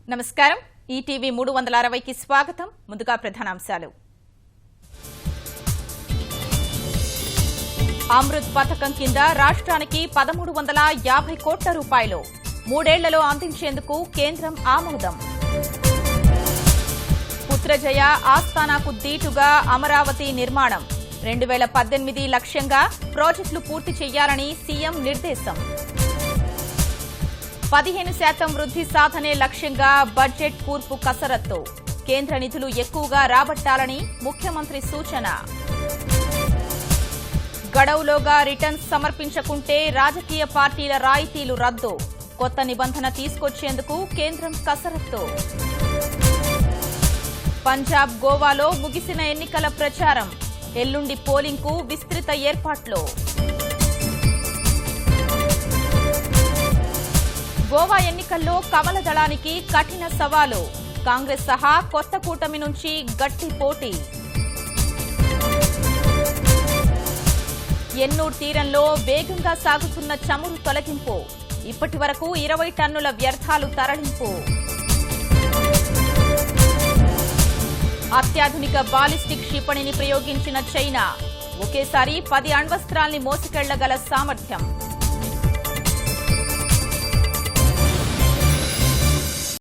నమస్కారం ఈటీవీ 360 కి స్వాగతం ముందుగా ప్రధానాంశాలు అమృత్ పథకం కింద రాష్ట్రానికి 1350 కోట్ల రూపాయలు మూడేళ్లలో అందించేందుకు కేంద్రం ఆమోదం పుత్రజయ ఆస్థానాకు దీటుగా అమరావతి నిర్మాణం 2018 లక్ష్యంగా ప్రాజెక్టులు పూర్తి చేయాలని సీఎం నిర్దేశం 15% వృద్ధి సాధనే లక్ష్యంగా బడ్జెట్ కూర్పు కసరత్తు కేంద్ర నిధులు ఎక్కువగా రాబట్టాలని ముఖ్యమంత్రి సూచన గడువులోగా రిటర్న్స్ సమర్పించకుంటే రాజకీయ పార్టీల రాయితీలు రద్దు కొత్త నిబంధన తీసుకొచ్చేందుకు కేంద్రం కసరత్తు పంజాబ్ గోవాలో ముగిసిన ఎన్నికల ప్రచారం ఎల్లుండి పోలింగ్కు విస్తృత ఏర్పాట్లు గోవా ఎన్నికల్లో కమల దళానికి కఠిన సవాలు కాంగ్రెస్ సహా కొత్త కూటమి నుంచి గట్టి పోటీ ఎన్నూరు తీరంలో వేగంగా సాగుతున్న చమురు తొలగింపు ఇప్పటి వరకు 20 టన్నుల వ్యర్థాలు తరలింపు అత్యాధునిక బాలిస్టిక్ క్షిపణిని ప్రయోగించిన చైనా ఒకేసారి 10 అణ్వస్త్రాల్ని మోసుకెళ్లగల సామర్థ్యం